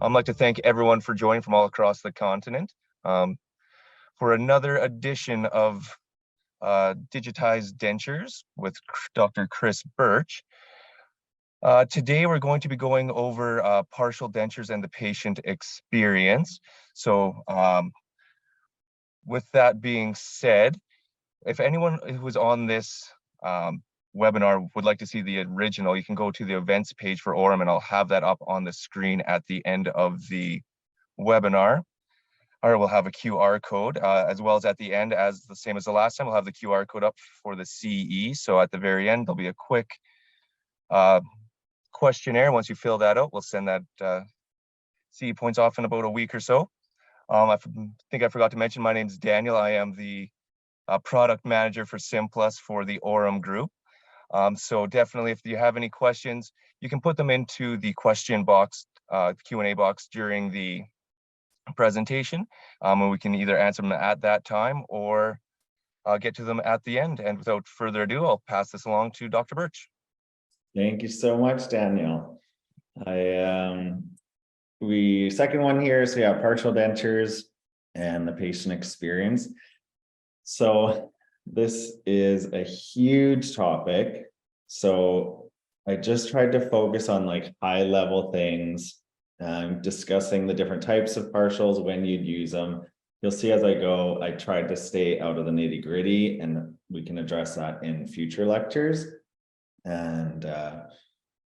I'd like to thank everyone for joining from all across the continent for another edition of Digitized Dentures with Dr. Chris Bertsch. Today, we're going to be going over partial dentures and the patient experience. So with that being said, if anyone who's on this webinar would like to see the original, you can go to the events page for Orem, and I'll have that up on the screen at the end of the webinar. Or we'll have a QR code as well as at the end, as the same as the last time, we'll have the QR code up for the CE. So at the very end, there'll be a quick questionnaire. Once you fill that out, we'll send that CE points off in about a week or so. I think I forgot to mention, my name is Daniel. I am the product manager for Simplus for the Orem group. So definitely, if you have any questions, you can put them into the question box, Q&A box during the presentation, and we can either answer them at that time or get to them at the end. And without further ado, I'll pass this along to Dr. Bertsch. Thank you so much, Daniel. Second one here, so yeah, partial dentures and the patient experience. So this is a huge topic. So I just tried to focus on like high level things, discussing the different types of partials, when you'd use them. You'll see as I go, I tried to stay out of the nitty gritty, and we can address that in future lectures and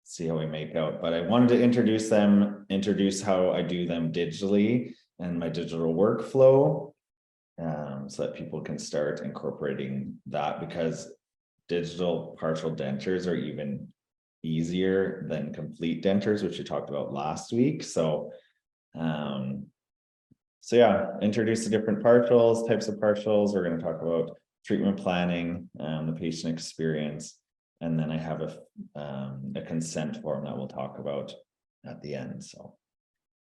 see how we make out. But I wanted to introduce how I do them digitally and my digital workflow, so that people can start incorporating that, because digital partial dentures are even easier than complete dentures, which we talked about last week. So yeah, introduce the different partials, types of partials. We're going to talk about treatment planning, the patient experience, and then I have a consent form that we'll talk about at the end. So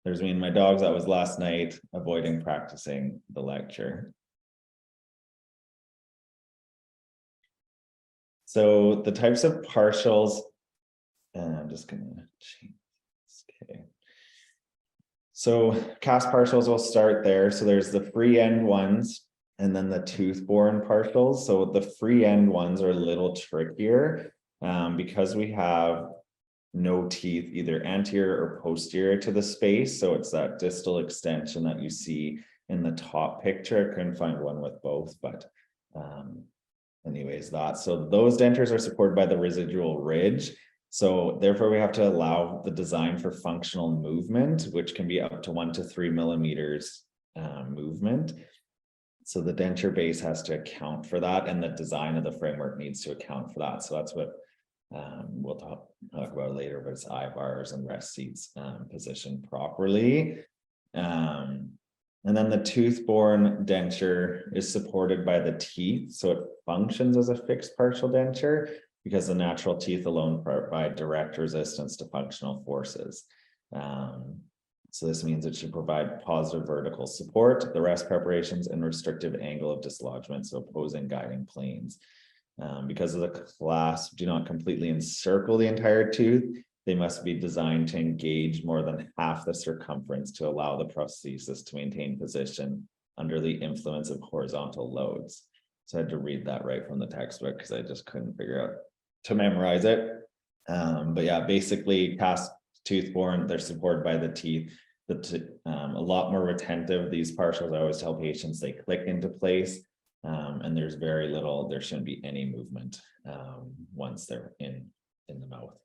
there's me and my dogs. That was last night, avoiding practicing the lecture. So the types of partials, and I'm just going to change this. Okay. So cast partials, will start there. So there's the free end ones and then the tooth-borne partials. So the free end ones are a little trickier because we have no teeth either anterior or posterior to the space. So it's that distal extension that you see in the top picture. I couldn't find one with both, but anyways, so those dentures are supported by the residual ridge. So therefore we have to allow the design for functional movement, which can be up to 1 to 3 millimeters movement. So the denture base has to account for that, and the design of the framework needs to account for that. So that's what we'll talk about later, but it's eye bars and rest seats positioned properly. And then the tooth-borne denture is supported by the teeth. So it functions as a fixed partial denture because the natural teeth alone provide direct resistance to functional forces. So this means it should provide positive vertical support, the rest preparations, and restrictive angle of dislodgement, so opposing guiding planes. Because of the clasp do not completely encircle the entire tooth, they must be designed to engage more than half the circumference to allow the prosthesis to maintain position under the influence of horizontal loads. So I had to read that right from the textbook because I just couldn't figure out to memorize it. But yeah, basically cast tooth-borne, they're supported by the teeth. A lot more retentive. These partials, I always tell patients, they click into place, and there's very little, there shouldn't be any movement once they're in the mouth.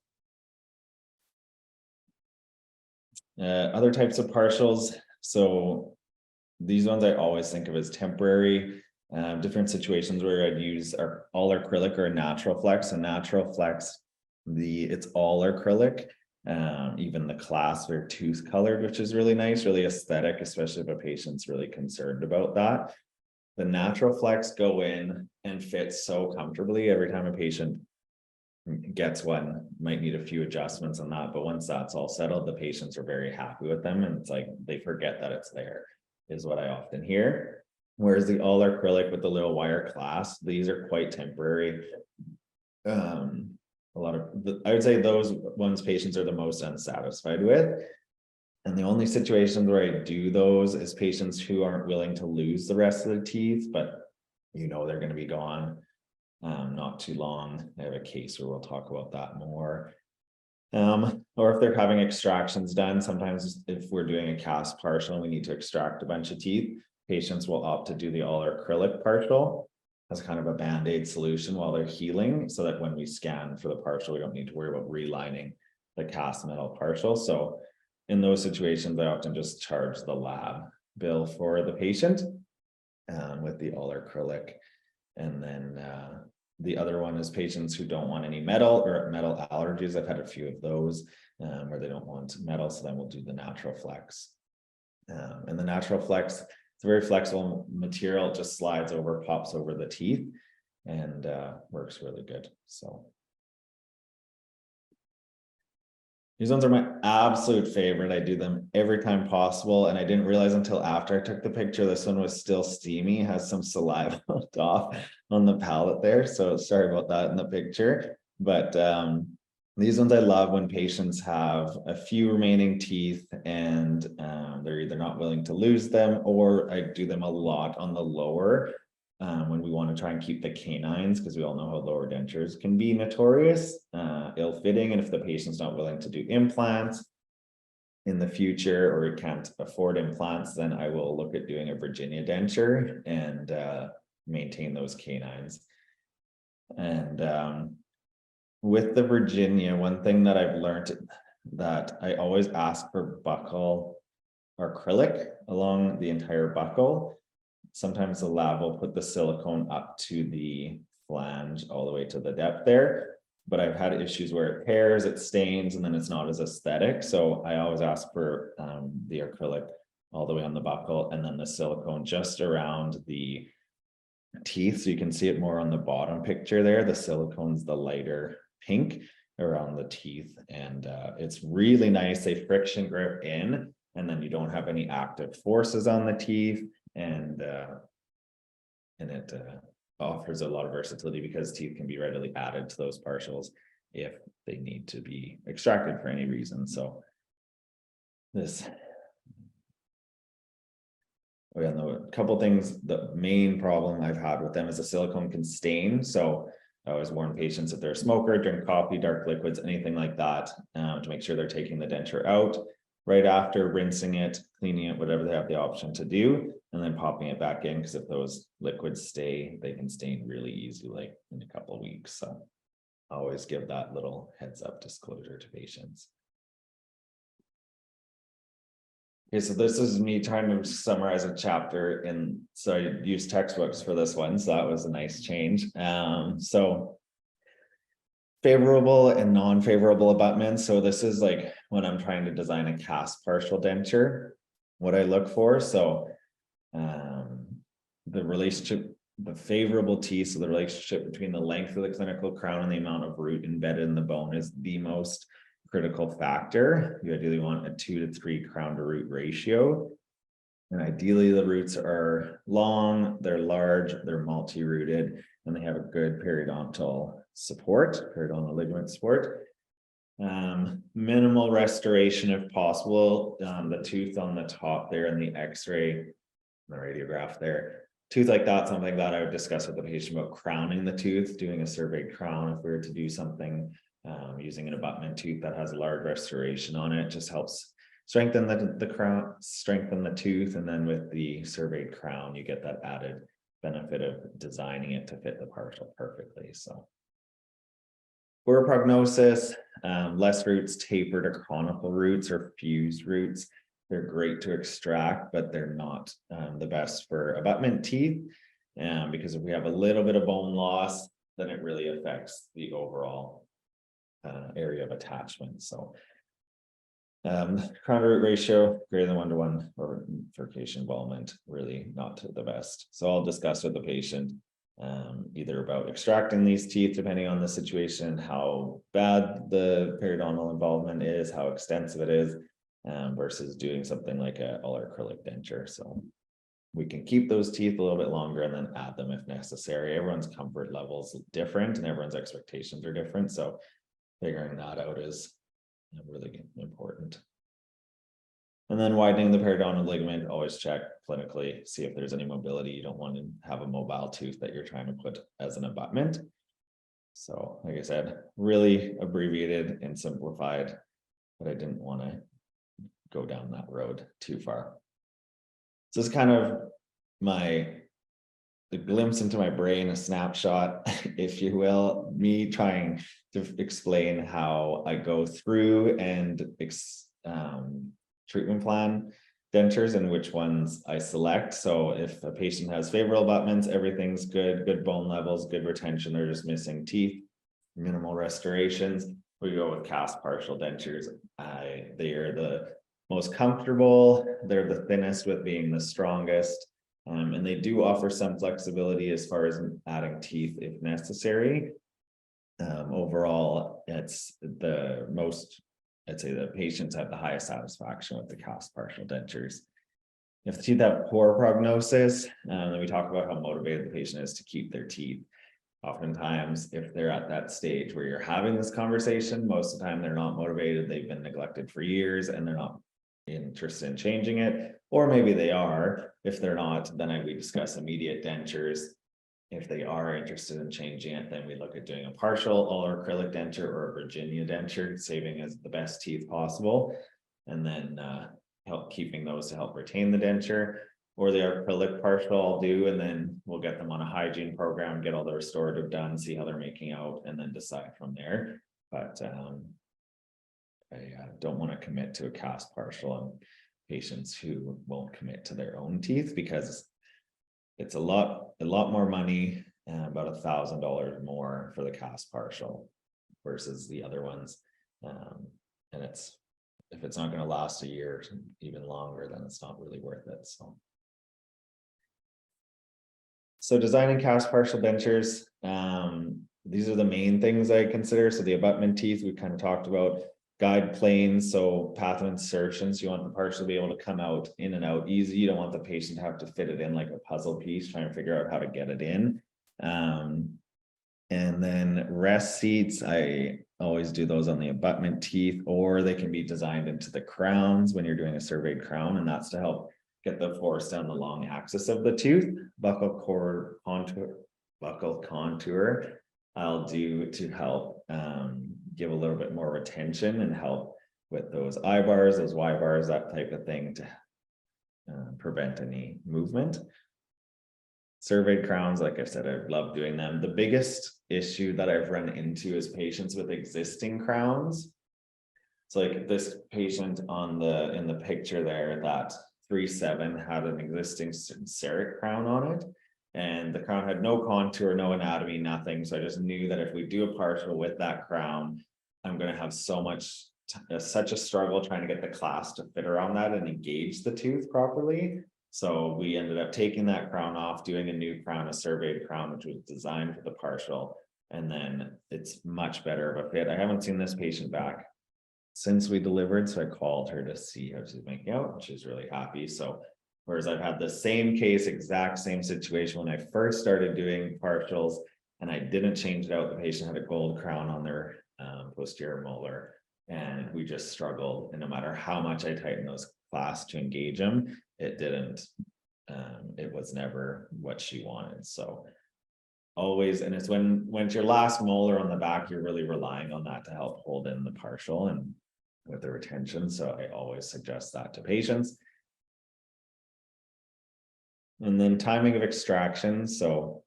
Other types of partials. So these ones I always think of as temporary. Different situations where I'd use all acrylic or natural flex. And natural flex, it's all acrylic. Even the clasps are tooth colored, which is really nice, really aesthetic, especially if a patient's really concerned about that. The natural flex go in and fit so comfortably. Every time a patient gets one, might need a few adjustments on that, but once that's all settled, the patients are very happy with them, and it's like they forget that it's there, is what I often hear. Whereas the all acrylic with the little wire clasp, these are quite temporary. I would say those ones patients are the most unsatisfied with. And the only situations where I do those is patients who aren't willing to lose the rest of the teeth, but they're going to be gone not too long. I have a case where we'll talk about that more. Or if they're having extractions done, sometimes if we're doing a cast partial and we need to extract a bunch of teeth, patients will opt to do the all acrylic partial as kind of a band-aid solution while they're healing, so that when we scan for the partial, we don't need to worry about relining the cast metal partial. So in those situations, I often just charge the lab bill for the patient with the all acrylic. And then the other one is patients who don't want any metal or metal allergies. I've had a few of those where they don't want metal, so then we'll do the natural flex. And the natural flex, it's a very flexible material. It just slides over, pops over the teeth, and works really good. So these ones are my absolute favorite. I do them every time possible. And I didn't realize until after I took the picture, this one was still steamy, has some saliva off on the palate there. So sorry about that in the picture. But these ones I love when patients have a few remaining teeth and they're either not willing to lose them, or I do them a lot on the lower when we want to try and keep the canines, because we all know how lower dentures can be notorious, ill-fitting. And if the patient's not willing to do implants in the future, or can't afford implants, then I will look at doing a Virginia denture and maintain those canines. And with the Virginia, one thing that I've learned that I always ask for buccal or acrylic along the entire buccal. Sometimes the lab will put the silicone up to the flange all the way to the depth there, but I've had issues where it tears, it stains, and then it's not as aesthetic. So I always ask for the acrylic all the way on the buccal, and then the silicone just around the teeth. So you can see it more on the bottom picture there. The silicone's the lighter pink around the teeth, and it's really nice. They friction grip in, and then you don't have any active forces on the teeth. And it offers a lot of versatility because teeth can be readily added to those partials if they need to be extracted for any reason. So this, a couple things. The main problem I've had with them is the silicone can stain. So I always warn patients if they're a smoker, drink coffee, dark liquids, anything like that, to make sure they're taking the denture out right after, rinsing it, cleaning it, whatever they have the option to do, and then popping it back in, because if those liquids stay, they can stain really easy, like in a couple of weeks. So I always give that little heads up disclosure to patients. Okay, so this is me trying to summarize a chapter so I used textbooks for this one, so that was a nice change. So favorable and non-favorable abutments. So this is like when I'm trying to design a cast partial denture, what I look for. So the relationship, the favorable teeth, so the relationship between the length of the clinical crown and the amount of root embedded in the bone is the most critical factor. You ideally want a 2 to 3 crown to root ratio. And ideally the roots are long, they're large, they're multi-rooted, and they have a good periodontal support, periodontal ligament support. Minimal restoration if possible. The tooth on the top there in the x-ray, the radiograph there, tooth like that, something that I would discuss with the patient about crowning the tooth, doing a surveyed crown. If we were to do something using an abutment tooth that has large restoration on it, just helps strengthen the crown, strengthen the tooth. And then with the surveyed crown, you get that added benefit of designing it to fit the partial perfectly. So poor prognosis, less roots, tapered or conical roots or fused roots. They're great to extract, but they're not the best for abutment teeth. Because if we have a little bit of bone loss, then it really affects the overall area of attachment. So crown to root ratio greater than 1 to 1, or furcation involvement, really not the best. So I'll discuss with the patient either about extracting these teeth, depending on the situation, how bad the periodontal involvement is, how extensive it is, versus doing something like a all acrylic denture. So we can keep those teeth a little bit longer and then add them if necessary. Everyone's comfort level is different and everyone's expectations are different. So figuring that out is really important. And then widening the periodontal ligament, always check clinically, see if there's any mobility. You don't want to have a mobile tooth that you're trying to put as an abutment. So like I said, really abbreviated and simplified, but I didn't want to go down that road too far. So it's kind of the glimpse into my brain, a snapshot, if you will, me trying to explain how I go through and treatment plan dentures and which ones I select. So if a patient has favorable abutments, everything's good bone levels, good retention, they're just missing teeth, minimal restorations, we go with cast partial dentures. They are the most comfortable, they're the thinnest with being the strongest. And they do offer some flexibility as far as adding teeth if necessary. Overall, it's the most, I'd say the patients have the highest satisfaction with the cast partial dentures. If the teeth have poor prognosis, then we talk about how motivated the patient is to keep their teeth. Oftentimes, if they're at that stage where you're having this conversation, most of the time they're not motivated, they've been neglected for years and they're not interested in changing it, or maybe they are. If they're not, then we discuss immediate dentures. If they are interested in changing it, then we look at doing a partial all acrylic denture or a Virginia denture, saving as the best teeth possible, and then help keeping those to help retain the denture. Or the acrylic partial I'll do, and then we'll get them on a hygiene program, get all the restorative done, see how they're making out, and then decide from there. But I don't want to commit to a cast partial on patients who won't commit to their own teeth, because it's a lot more money, about $1,000 more for the cast partial versus the other ones. And if it's not going to last a year, even longer, then it's not really worth it. So designing cast partial dentures, these are the main things I consider. So the abutment teeth we kind of talked about, guide planes, so path of insertions, you want the partial to be able to come out in and out easy. You don't want the patient to have to fit it in like a puzzle piece, trying to figure out how to get it in. And then rest seats, I always do those on the abutment teeth, or they can be designed into the crowns when you're doing a surveyed crown, and that's to help get the force down the long axis of the tooth. Buccal contour I'll do to help give a little bit more retention and help with those I bars, those Y bars, that type of thing, to prevent any movement. Surveyed crowns, like I said, I love doing them. The biggest issue that I've run into is patients with existing crowns. It's like this patient in the picture there, that 3-7 had an existing CEREC crown on it, and the crown had no contour, no anatomy, nothing. So I just knew that if we do a partial with that crown, I'm going to have such a struggle trying to get the class to fit around that and engage the tooth properly. So we ended up taking that crown off, doing a new crown, a surveyed crown, which was designed for the partial, and then it's much better of a fit. I haven't seen this patient back since we delivered, so I called her to see how she's making out, and she's really happy. So whereas I've had the same case, exact same situation when I first started doing partials, and I didn't change it out, the patient had a gold crown on their posterior molar, and we just struggled, and no matter how much I tightened those clasps to engage them, it didn't, it was never what she wanted. So always, and it's when it's your last molar on the back, you're really relying on that to help hold in the partial and with the retention. So I always suggest that to patients. And then timing of extraction. So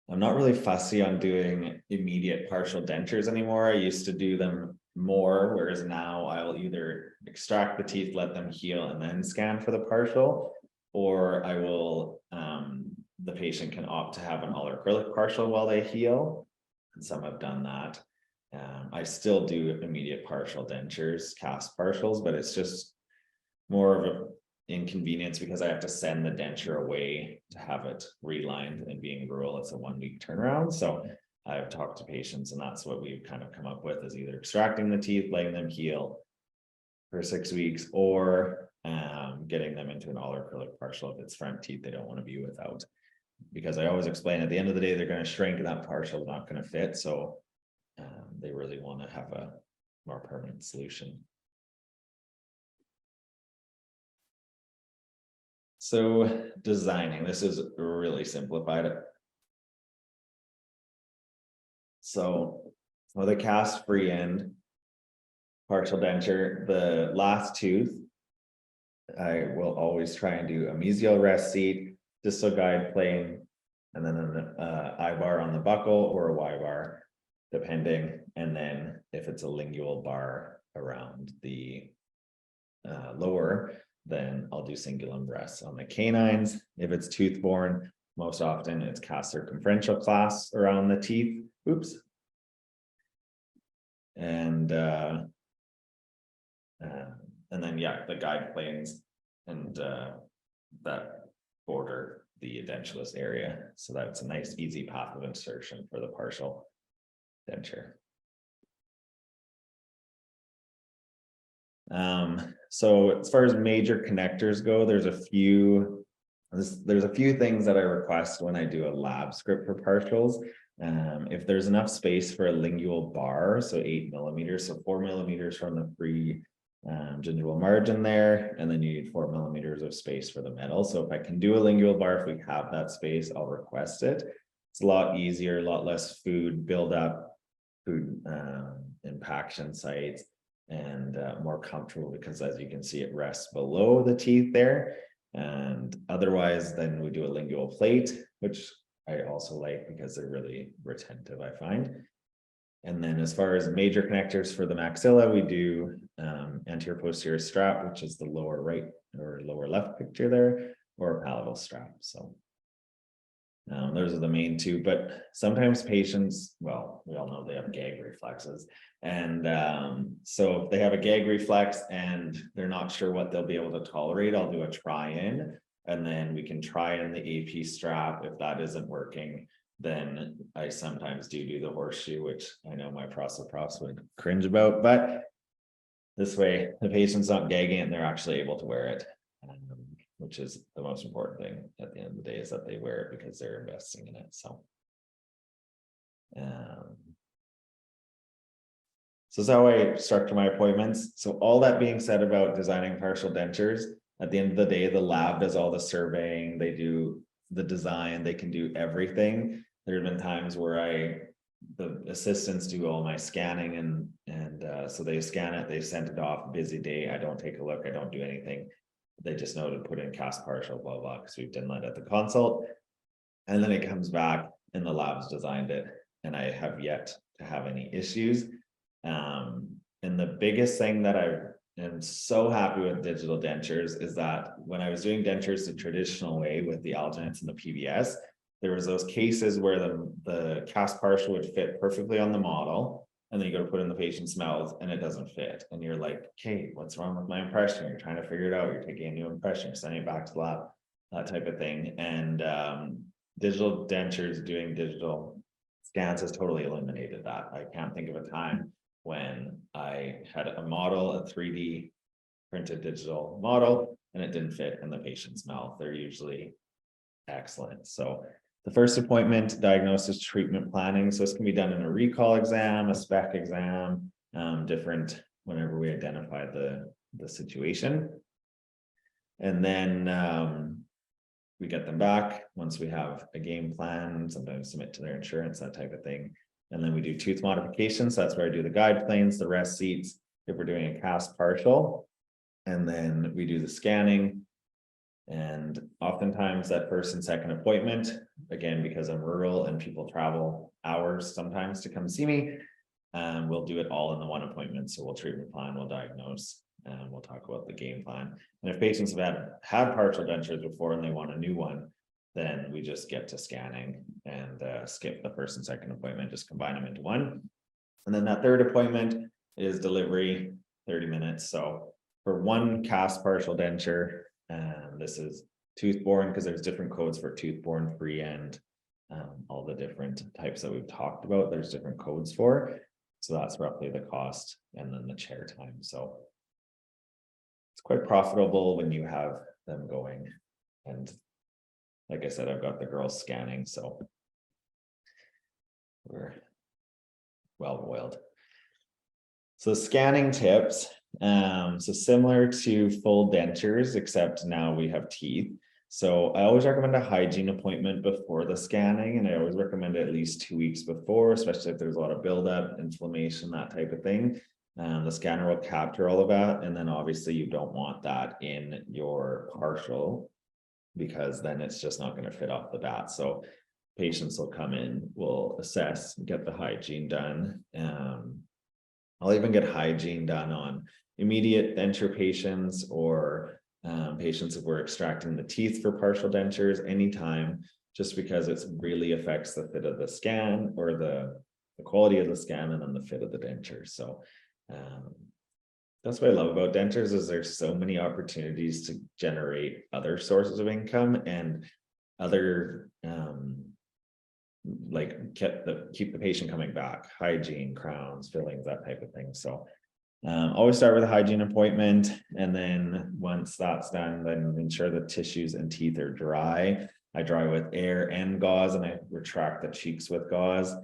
I'm not really fussy on doing immediate partial dentures anymore. I used to do them more, whereas now I'll either extract the teeth, let them heal, and then scan for the partial, or I will, the patient can opt to have an all acrylic partial while they heal, and some have done that. I still do immediate partial dentures, cast partials, but it's just more of an inconvenience because I have to send the denture away to have it relined, and being rural, it's a 1-week turnaround. So I've talked to patients, and that's what we've kind of come up with, is either extracting the teeth, letting them heal for 6 weeks, or getting them into an all acrylic partial if it's front teeth they don't want to be without. Because I always explain, at the end of the day, they're going to shrink and that partial is not going to fit. So they really want to have a more permanent solution. So designing, this is really simplified. So with a cast free end partial denture, the last tooth, I will always try and do a mesial rest seat, distal guide plane, and then an I bar on the buckle or a Y bar, depending. And then if it's a lingual bar around the lower, then I'll do cingulum breaths on the canines. If it's tooth borne, most often it's cast circumferential clasp around the teeth. Oops. And then yeah, the guide planes and that border the edentulous area. So that's a nice easy path of insertion for the partial denture. So as far as major connectors go, there's a few things that I request when I do a lab script for partials. If there's enough space for a lingual bar, so 8 millimeters, so 4 millimeters from the free gingival margin there, and then you need 4 millimeters of space for the metal. So if I can do a lingual bar, if we have that space, I'll request it. It's a lot easier, a lot less food buildup, food impaction sites, and more comfortable because as you can see, it rests below the teeth there. And otherwise, then we do a lingual plate, which I also like because they're really retentive, I find. And then as far as major connectors for the maxilla, we do anterior posterior strap, which is the lower right or lower left picture there, or a palatal strap. So those are the main two, but sometimes patients, well, we all know they have gag reflexes. And so if they have a gag reflex and they're not sure what they'll be able to tolerate, I'll do a try-in, and then we can try in the AP strap. If that isn't working, then I sometimes do the horseshoe, which I know my prosthoprofs would cringe about, but this way the patient's not gagging and they're actually able to wear it, which is the most important thing at the end of the day, is that they wear it because they're investing in it. So so that's how I structure my appointments. So all that being said about designing partial dentures, at the end of the day, the lab does all the surveying, they do the design, they can do everything. There have been times where the assistants do all my scanning and so they scan it, they send it off, busy day, I don't take a look, I don't do anything. They just know to put in cast partial, blah, blah, because we've done that at the consult. And then it comes back and the lab's designed it. And I have yet to have any issues. And the biggest thing that I am so happy with digital dentures is that when I was doing dentures the traditional way with the alginate and the PBS, there was those cases where the cast partial would fit perfectly on the model, and then you go to put in the patient's mouth and it doesn't fit. And you're like, okay, what's wrong with my impression? You're trying to figure it out. You're taking a new impression, you're sending it back to the lab, that type of thing. And digital dentures doing digital scans has totally eliminated that. I can't think of a time when I had a model, a 3D printed digital model, and it didn't fit in the patient's mouth. They're usually excellent. So the first appointment, diagnosis, treatment planning. So this can be done in a recall exam, a spec exam, different whenever we identify the situation. And then we get them back once we have a game plan, sometimes submit to their insurance, that type of thing. And then we do tooth modifications. So that's where I do the guide planes, the rest seats, if we're doing a cast partial. And then we do the scanning. And oftentimes that first and second appointment, again, because I'm rural and people travel hours sometimes to come see me, we'll do it all in the one appointment. So we'll treatment plan, we'll diagnose, and we'll talk about the game plan. And if patients have had partial dentures before and they want a new one, then we just get to scanning and skip the first and second appointment, just combine them into one. And then that third appointment is delivery, 30 minutes. So for one cast partial denture, this is tooth borne, because there's different codes for tooth borne, free end, all the different types that we've talked about, there's different codes for. So that's roughly the cost, and then the chair time. So it's quite profitable when you have them going. And like I said, I've got the girls scanning, so we're well oiled. So scanning tips, so similar to full dentures, except now we have teeth. So I always recommend a hygiene appointment before the scanning, and I always recommend at least 2 weeks before, especially if there's a lot of buildup, inflammation, that type of thing. The scanner will capture all of that, and then obviously you don't want that in your partial, because then it's just not going to fit off the bat. So patients will come in, will assess, get the hygiene done. I'll even get hygiene done on immediate denture patients, or patients if we're extracting the teeth for partial dentures anytime, just because it really affects the fit of the scan, or the quality of the scan, and then the fit of the denture. So that's what I love about dentures, is there's so many opportunities to generate other sources of income and other like keep the patient coming back, hygiene, crowns, fillings, that type of thing. So always start with a hygiene appointment, and then once that's done, then ensure the tissues and teeth are dry. I dry with air and gauze, and I retract the cheeks with gauze.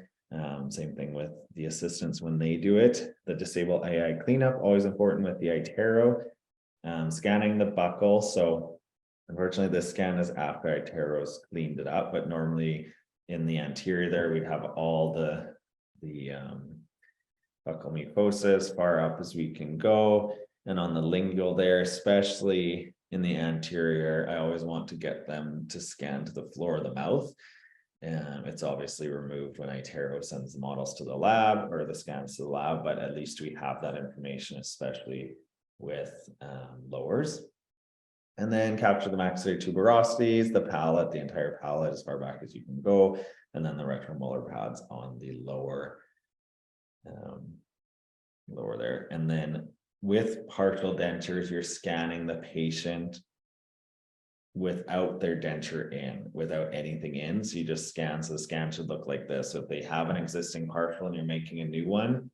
Same thing with the assistants when they do it. The disable AI cleanup, always important with the iTero. Scanning the buccal. So unfortunately, this scan is after iTero's cleaned it up, but normally in the anterior there, we'd have all the buccal mucosa as far up as we can go. And on the lingual there, especially in the anterior, I always want to get them to scan to the floor of the mouth. It's obviously removed when iTero sends the models to the lab, or the scans to the lab, but at least we have that information, especially with lowers. And then capture the maxillary tuberosities, the palate, the entire palate as far back as you can go, and then the retromolar pads on the lower there. And then with partial dentures, you're scanning the patient without their denture in, without anything in. So you just scan. So the scan should look like this. So if they have an existing partial and you're making a new one,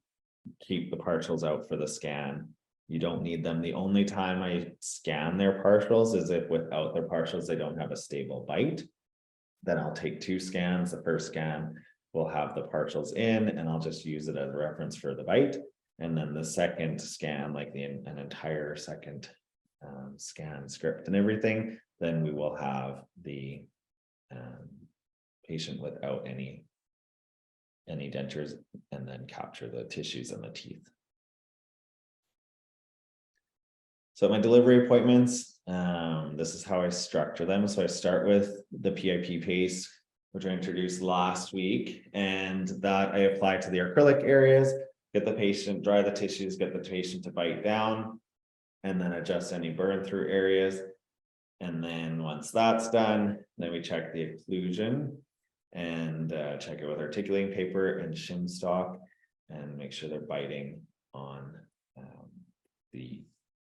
keep the partials out for the scan. You don't need them. The only time I scan their partials is if without their partials, they don't have a stable bite. Then I'll take 2 scans. The first scan will have the partials in, and I'll just use it as a reference for the bite. And then the second scan, like an entire second scan script and everything, then we will have the patient without any dentures, and then capture the tissues and the teeth. So my delivery appointments, this is how I structure them. So I start with the PIP paste, which I introduced last week, and that I apply to the acrylic areas, get the patient, dry the tissues, get the patient to bite down, and then adjust any burn through areas. And then once that's done, then we check the occlusion and check it with articulating paper and shim stock, and make sure they're biting on the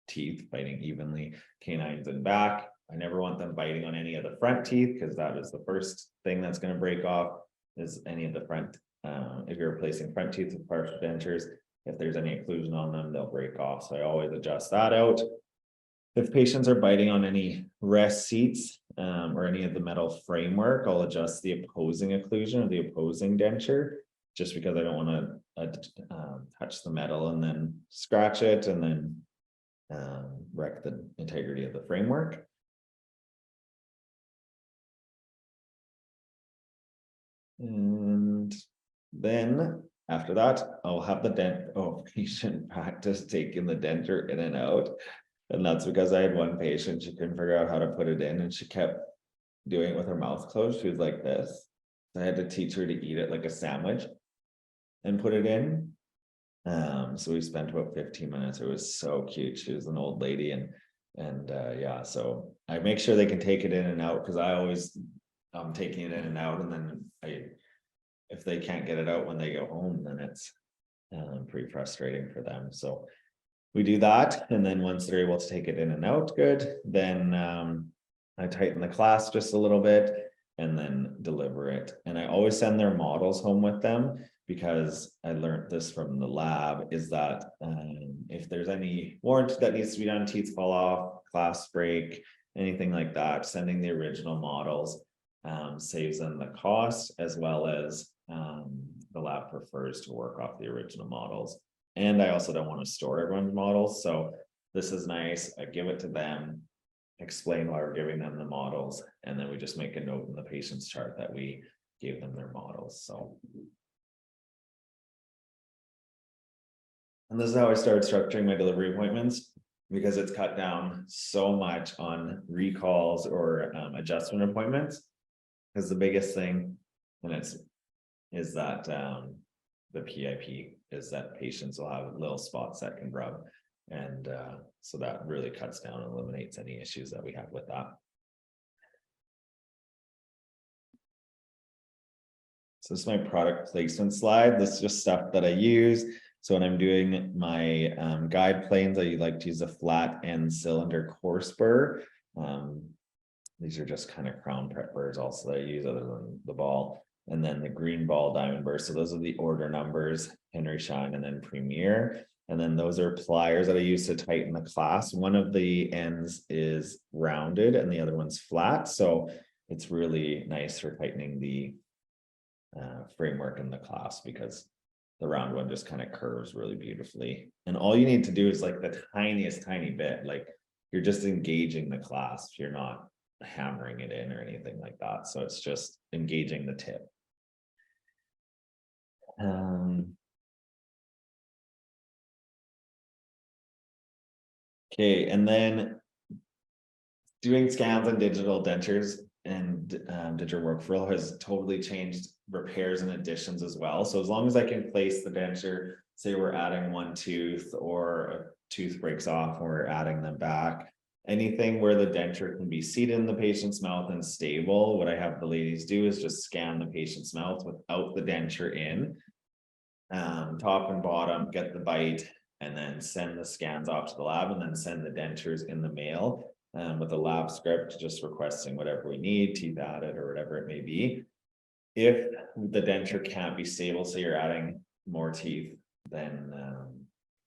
teeth, biting evenly, canines and back. I never want them biting on any of the front teeth, because that is the first thing that's going to break off, is any of the front. If you're replacing front teeth with partial dentures, if there's any occlusion on them, they'll break off. So I always adjust that out. If patients are biting on any rest seats or any of the metal framework, I'll adjust the opposing occlusion or the opposing denture, just because I don't want to touch the metal and then scratch it and then wreck the integrity of the framework. And then after that, I'll have the patient practice taking the denture in and out. And that's because I had one patient, she couldn't figure out how to put it in, and she kept doing it with her mouth closed. She was like this. So I had to teach her to eat it like a sandwich and put it in. So we spent about 15 minutes. It was so cute. She was an old lady, and yeah, so I make sure they can take it in and out, because I always taking it in and out, and then if they can't get it out when they go home, then it's pretty frustrating for them. So we do that, and then once they're able to take it in and out good, then I tighten the clasp just a little bit and then deliver it. And I always send their models home with them, because I learned this from the lab, is that if there's any warrant that needs to be done, teeth fall off, clasp break, anything like that, sending the original models saves them the cost, as well as the lab prefers to work off the original models. And I also don't want to store everyone's models. So this is nice. I give it to them, explain why we're giving them the models, and then we just make a note in the patient's chart that we gave them their models, so. And this is how I started structuring my delivery appointments, because it's cut down so much on recalls or adjustment appointments. Because the biggest thing, and is that the PIP is that patients will have little spots that can rub. And so that really cuts down and eliminates any issues that we have with that. So this is my product placement slide. This is just stuff that I use. So when I'm doing my guide planes, I like to use a flat end cylinder core spur. These are just kind of crown preppers also that I use other than the ball. And then the green ball diamond burst. So those are the order numbers, Henry Schein and then Premier. And then those are pliers that I use to tighten the clasp. One of the ends is rounded and the other one's flat. So it's really nice for tightening the framework in the clasp, because the round one just kind of curves really beautifully. And all you need to do is like the tiniest tiny bit, like you're just engaging the clasp. You're not hammering it in or anything like that. So it's just engaging the tip. Okay, and then doing scans and digital dentures and digital workflow has totally changed repairs and additions as well. So as long as I can place the denture, say we're adding one tooth or a tooth breaks off and we're adding them back, anything where the denture can be seated in the patient's mouth and stable, what I have the ladies do is just scan the patient's mouth without the denture in, top and bottom, get the bite, and then send the scans off to the lab, and then send the dentures in the mail with a lab script, just requesting whatever we need, teeth added or whatever it may be. If the denture can't be stable, so you're adding more teeth, then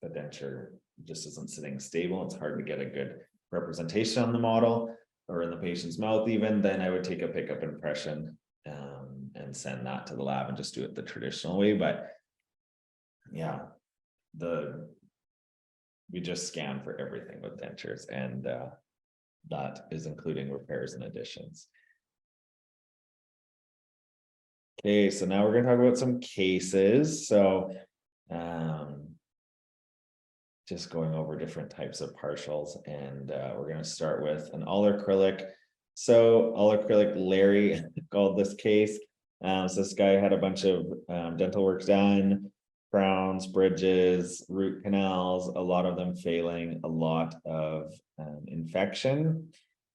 the denture just isn't sitting stable. It's hard to get a good representation on the model or in the patient's mouth even, then I would take a pickup impression and send that to the lab and just do it the traditional way. But yeah, we just scan for everything with dentures, and that is including repairs and additions. Okay, so now we're going to talk about some cases. So just going over different types of partials, and we're going to start with an all acrylic. So all acrylic Larry called this case. So this guy had a bunch of dental work done, crowns, bridges, root canals, a lot of them failing, a lot of infection.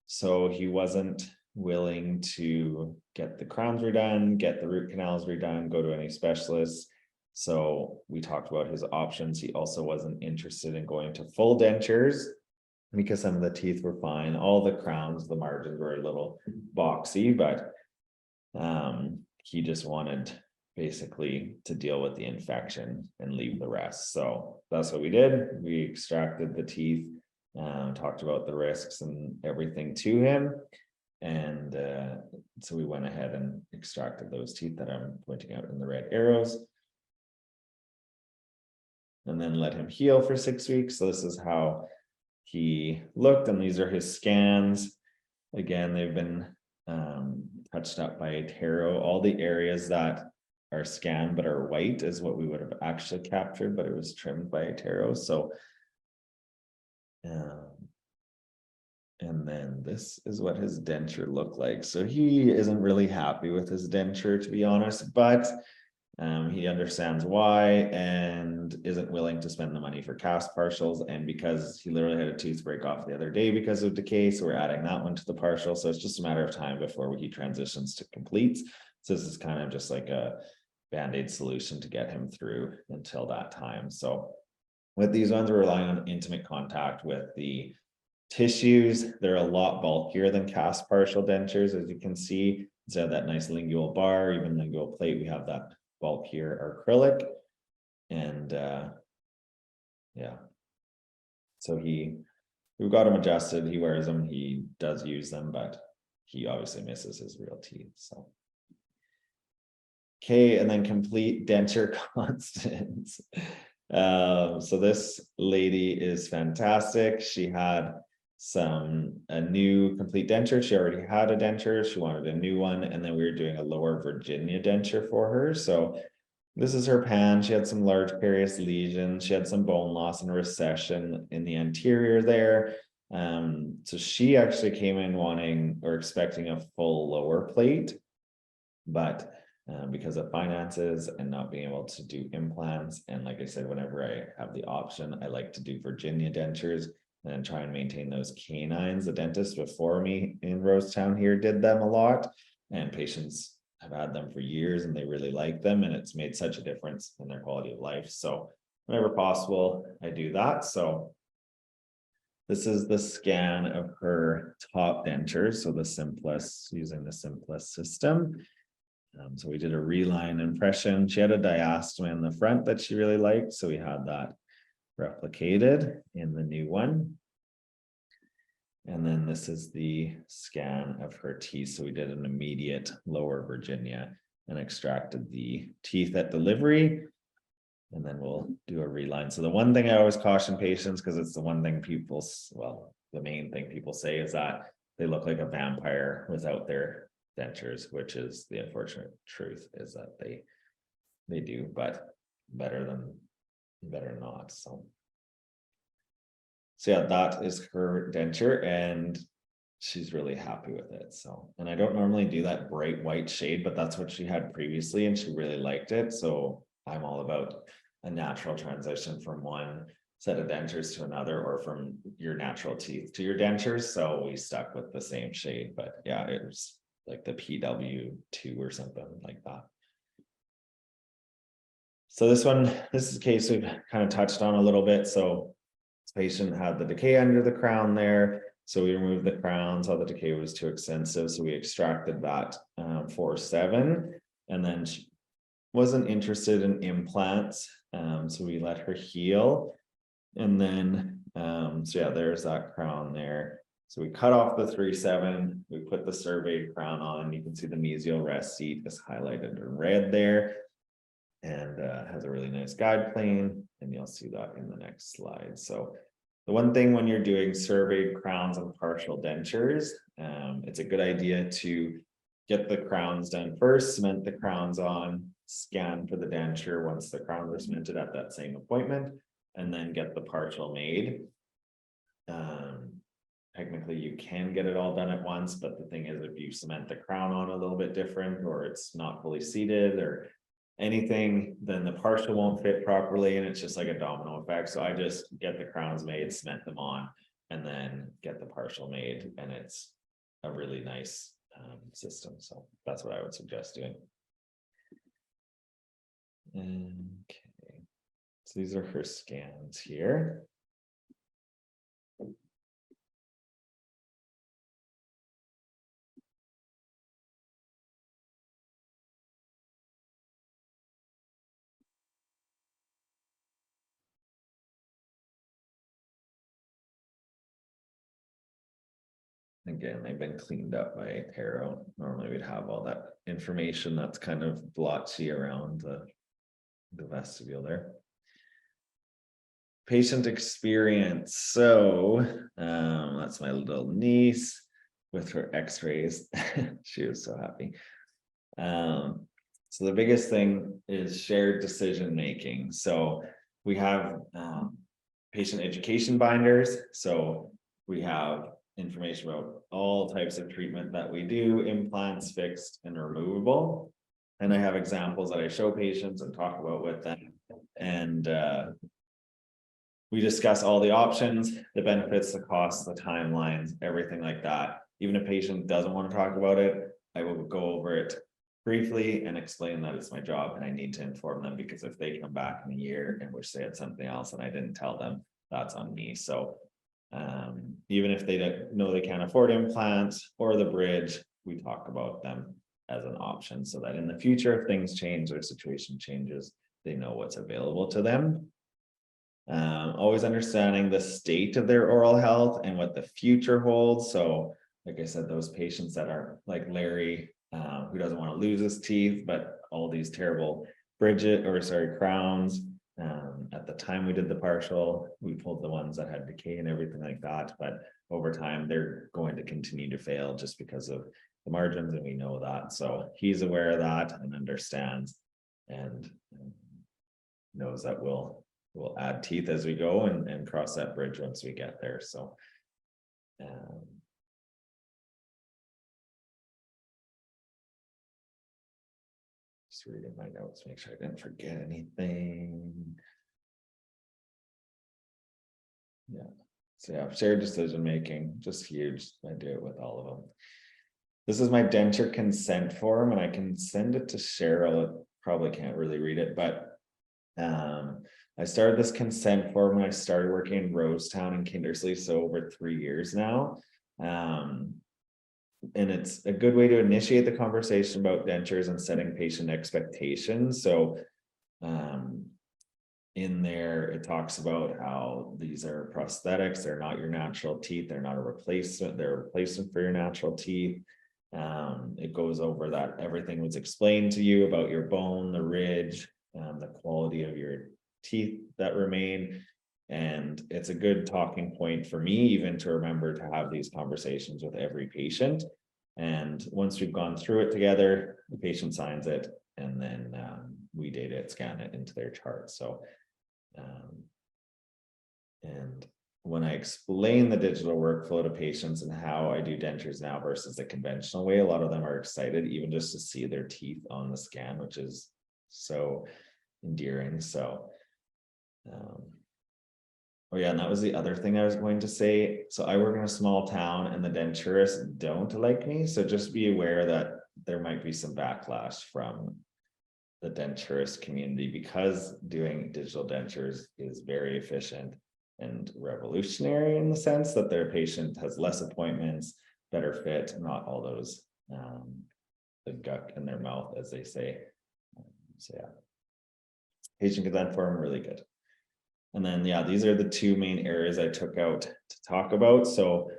So he wasn't willing to get the crowns redone, get the root canals redone, go to any specialists. So we talked about his options. He also wasn't interested in going to full dentures because some of the teeth were fine. All the crowns, the margins were a little boxy, but he just wanted basically to deal with the infection and leave the rest. So that's what we did. We extracted the teeth, talked about the risks and everything to him. And so we went ahead and extracted those teeth that I'm pointing out in the red arrows. And then let him heal for 6 weeks. So this is how he looked, and these are his scans. Again, they've been touched up by iTero. All the areas that are scanned but are white is what we would have actually captured, but it was trimmed by iTero. So and then this is what his denture looked like. So he isn't really happy with his denture, to be honest, but he understands why and isn't willing to spend the money for cast partials. And because he literally had a tooth break off the other day because of decay, so we're adding that one to the partial. So it's just a matter of time before he transitions to complete. So this is kind of just like a band-aid solution to get him through until that time. So with these ones, we're relying on intimate contact with the tissues. They're a lot bulkier than cast partial dentures, as you can see. Instead of that nice lingual bar, even lingual plate, we have that bulkier acrylic. And yeah, so we've got him adjusted. He wears them, he does use them, but he obviously misses his real teeth. So okay, and then complete denture constants. So this lady is fantastic. She had a new complete denture. She already had a denture. She wanted a new one. And then we were doing a lower Virginia denture for her. So this is her pan. She had some large carious lesions. She had some bone loss and recession in the anterior there. So she actually came in wanting or expecting a full lower plate, but because of finances and not being able to do implants, and like I said, whenever I have the option, I like to do Virginia dentures and try and maintain those canines. The dentist before me in Rosetown here did them a lot, and patients have had them for years and they really like them, and it's made such a difference in their quality of life. So whenever possible, I do that. So this is the scan of her top dentures, so the Simplest, using the Simplest system. So we did a reline impression. She had a diastema in the front that she really liked, so we had that replicated in the new one. And then this is the scan of her teeth. So we did an immediate lower Virginia and extracted the teeth at delivery. And then we'll do a reline. So the one thing I always caution patients, because it's the one thing people, well, the main thing people say is that they look like a vampire without their dentures, which is the unfortunate truth, is that they do, but better not. So yeah, that is her denture, and she's really happy with it. So, and I don't normally do that bright white shade, but that's what she had previously and she really liked it. So I'm all about a natural transition from one set of dentures to another, or from your natural teeth to your dentures. So we stuck with the same shade, but yeah, it was like the PW2 or something like that. So this is a case we've kind of touched on a little bit. So this patient had the decay under the crown there. So we removed the crown, saw the decay was too extensive. So we extracted that 4-7, and then she wasn't interested in implants. So we let her heal. And then, so yeah, there's that crown there. So we cut off the 3-7, we put the surveyed crown on. You can see the mesial rest seat is highlighted in red there, and has a really nice guide plane, and you'll see that in the next slide. So the one thing when you're doing surveyed crowns and partial dentures, it's a good idea to get the crowns done first, cement the crowns on, scan for the denture once the crowns are cemented at that same appointment, and then get the partial made. Technically you can get it all done at once, but the thing is, if you cement the crown on a little bit different, or it's not fully seated or anything, then the partial won't fit properly, and it's just like a domino effect. So I just get the crowns made, cement them on, and then get the partial made, and it's a really nice system. So that's what I would suggest doing. Okay, so these are her scans here. Again, they've been cleaned up by Tarot. Normally we'd have all that information that's kind of blotchy around the vestibule there. Patient experience. So that's my little niece with her x-rays. She was so happy. So the biggest thing is shared decision making. So we have patient education binders. So we have information about all types of treatment that we do, implants, fixed and removable. And I have examples that I show patients and talk about with them. And we discuss all the options, the benefits, the costs, the timelines, everything like that. Even if a patient doesn't want to talk about it, I will go over it briefly and explain that it's my job and I need to inform them, because if they come back in a year and wish they had something else and I didn't tell them, that's on me. So even if they don't know they can't afford implants or the bridge, we talk about them as an option, so that in the future, if things change or situation changes, they know what's available to them. Always understanding the state of their oral health and what the future holds. So like I said, those patients that are like Larry, who doesn't want to lose his teeth, but all these terrible crowns, At the time we did the partial, we pulled the ones that had decay and everything like that, but over time they're going to continue to fail just because of the margins, and we know that. So he's aware of that and understands, and knows that we'll add teeth as we go and cross that bridge once we get there. So just reading my notes, make sure I didn't forget anything. Yeah. So yeah, shared decision making, just huge. I do it with all of them. This is my denture consent form, and I can send it to Cheryl. It probably can't really read it, but I started this consent form when I started working in Rosetown and Kindersley, so over 3 years now. And it's a good way to initiate the conversation about dentures and setting patient expectations. So in there, it talks about how these are prosthetics, they're not your natural teeth, they're not a replacement, they're a replacement for your natural teeth. It goes over that everything was explained to you about your bone, the ridge, the quality of your teeth that remain. And it's a good talking point for me, even to remember to have these conversations with every patient. And once we've gone through it together, the patient signs it, and then we data it, scan it into their chart. So, and when I explain the digital workflow to patients and how I do dentures now versus the conventional way, a lot of them are excited even just to see their teeth on the scan, which is so endearing. So, oh yeah, and that was the other thing I was going to say. So I work in a small town and the denturists don't like me. So just be aware that there might be some backlash from the denturist community, because doing digital dentures is very efficient and revolutionary in the sense that their patient has less appointments, better fit, not all those the gut in their mouth, as they say. So yeah, patient consent form, really good. And then yeah, these are the two main areas I took out to talk about. So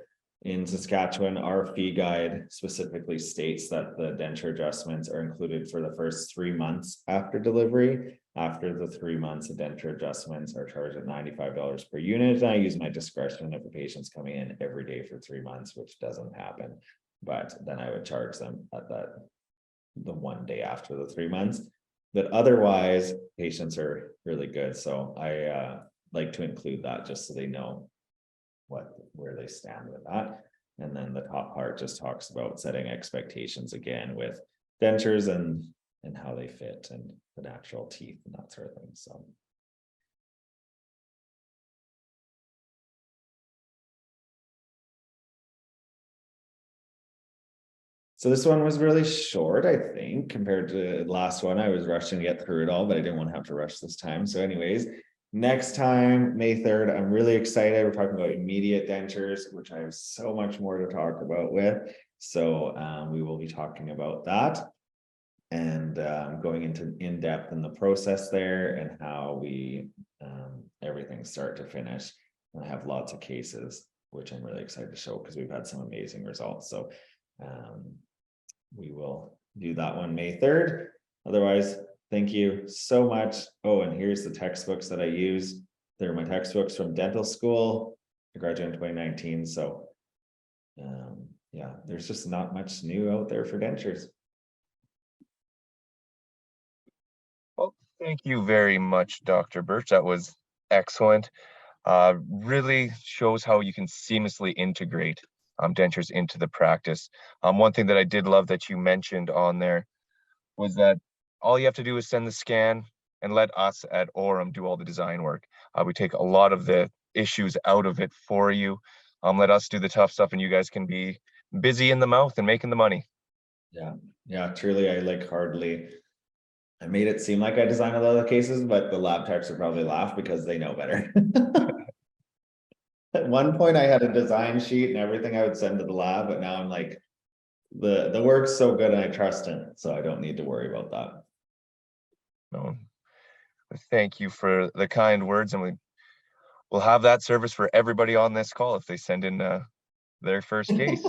in Saskatchewan, our fee guide specifically states that the denture adjustments are included for the first 3 months after delivery. After the 3 months, the denture adjustments are charged at $95 per unit. And I use my discretion if a patient's coming in every day for 3 months, which doesn't happen. But then I would charge them at the 1 day after the 3 months. But otherwise, patients are really good. So I like to include that just so they know where they stand with that. And then the top part just talks about setting expectations again with dentures and how they fit and the natural teeth and that sort of thing. So this one was really short, I think, compared to the last one. I was rushing to get through it all, but I didn't want to have to rush this time. So anyways, next time, May 3rd, I'm really excited. We're talking about immediate dentures, which I have so much more to talk about with. So we will be talking about that and going into in depth in the process there and how we everything start to finish. And I have lots of cases, which I'm really excited to show because we've had some amazing results. So we will do that one May 3rd. Otherwise, thank you so much. Oh, and here's the textbooks that I use. They're my textbooks from dental school. I graduated in 2019. So yeah, there's just not much new out there for dentures. Well, thank you very much, Dr. Bertsch. That was excellent. Really shows how you can seamlessly integrate dentures into the practice. One thing that I did love that you mentioned on there was that all you have to do is send the scan and let us at Orem do all the design work. We take a lot of the issues out of it for you. Let us do the tough stuff and you guys can be busy in the mouth and making the money. Yeah, truly, I made it seem like I designed a lot of cases, but the lab techs would probably laugh because they know better. At one point I had a design sheet and everything I would send to the lab, but now I'm like, the work's so good and I trust him, so I don't need to worry about that. No, thank you for the kind words, and we'll have that service for everybody on this call if they send in their first case.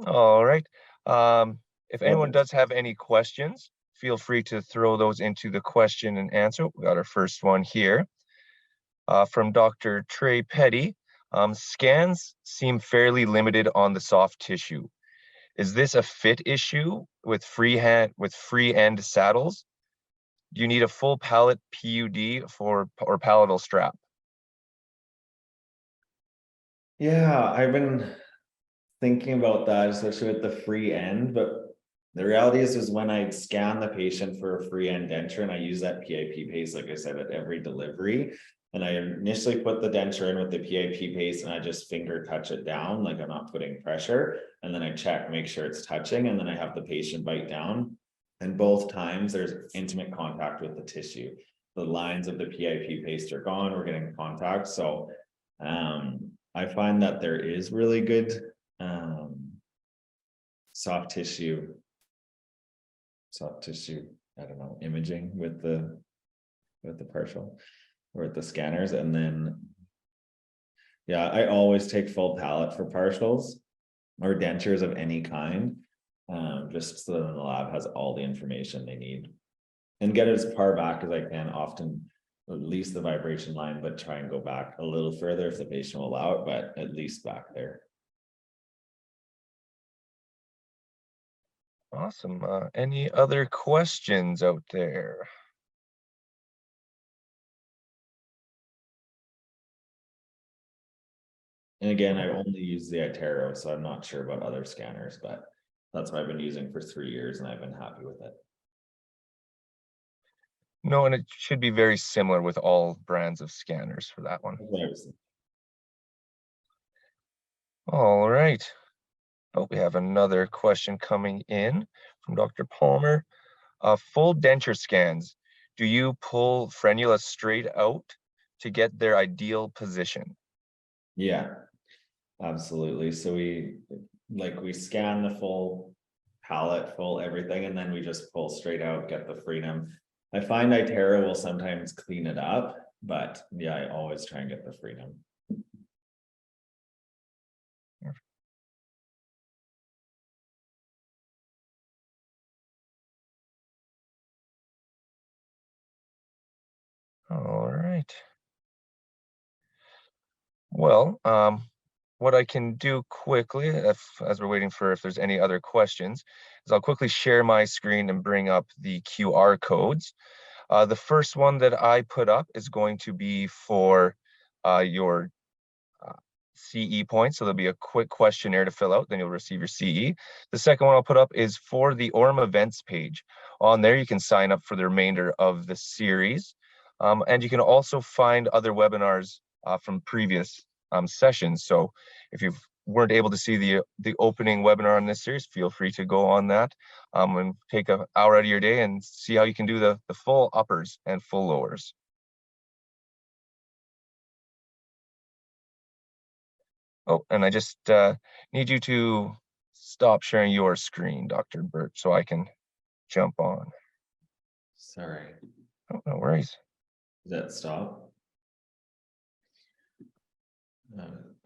All right. If anyone does have any questions, feel free to throw those into the question and answer. We got our first one here from Dr. Trey Petty. Scans seem fairly limited on the soft tissue. Is this a fit issue with free end saddles? Do you need a full palate PUD or palatal strap? Yeah, I've been thinking about that, especially with the free end, but the reality is when I scan the patient for a free end denture and I use that PIP paste, like I said, at every delivery, and I initially put the denture in with the PIP paste and I just finger touch it down, like I'm not putting pressure, and then I check, make sure it's touching, and then I have the patient bite down. And both times there's intimate contact with the tissue. The lines of the PIP paste are gone, we're getting contact. So I find that there is really good soft tissue, I don't know, imaging with the partial or with the scanners. And then yeah, I always take full palate for partials or dentures of any kind, just so that the lab has all the information they need and get it as far back as I can, often at least the vibration line, but try and go back a little further if the patient will allow it, but at least back there. Awesome. Any other questions out there? And again, I only use the iTero, so I'm not sure about other scanners, but that's what I've been using for 3 years and I've been happy with it. No, and it should be very similar with all brands of scanners for that one. All right. Oh, we have another question coming in from Dr. Palmer. Full denture scans. Do you pull frenula straight out to get their ideal position? Yeah, absolutely. So we scan the full palette, full everything, and then we just pull straight out, get the freedom. I find iTero will sometimes clean it up, but yeah, I always try and get the freedom. All right. Well, what I can do quickly, as we're waiting for if there's any other questions, is I'll quickly share my screen and bring up the QR codes. The first one that I put up is going to be for your CE points. So there'll be a quick questionnaire to fill out, then you'll receive your CE. The second one I'll put up is for the Orem events page. On there, you can sign up for the remainder of the series. And you can also find other webinars from previous sessions. So if you weren't able to see the opening webinar on this series, feel free to go on that and take an hour out of your day and see how you can do the full uppers and full lowers. Oh, and I just need you to stop sharing your screen, Dr. Bertsch, so I can jump on. Sorry. Oh, no worries. Does that stop?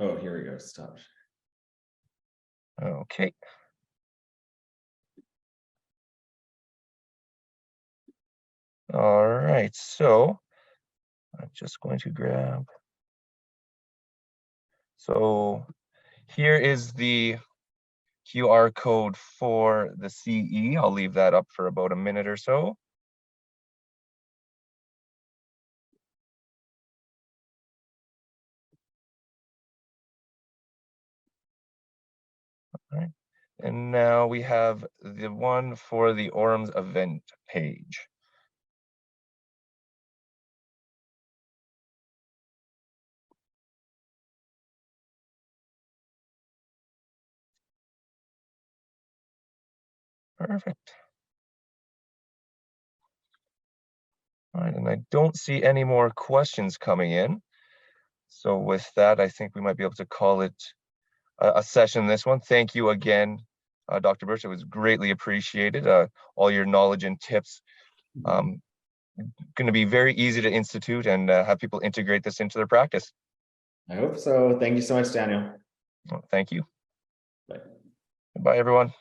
Oh, here we go. Stop. Okay. All right, so I'm just going to grab. So here is the QR code for the CE. I'll leave that up for about a minute or so. All right. And now we have the one for the Orem's event page. Perfect. All right, and I don't see any more questions coming in. So with that, I think we might be able to call it a session, this one. Thank you again, Dr. Bertsch. It was greatly appreciated. All your knowledge and tips. Going to be very easy to institute and have people integrate this into their practice. I hope so. Thank you so much, Daniel. Well, thank you. Bye. Goodbye, everyone.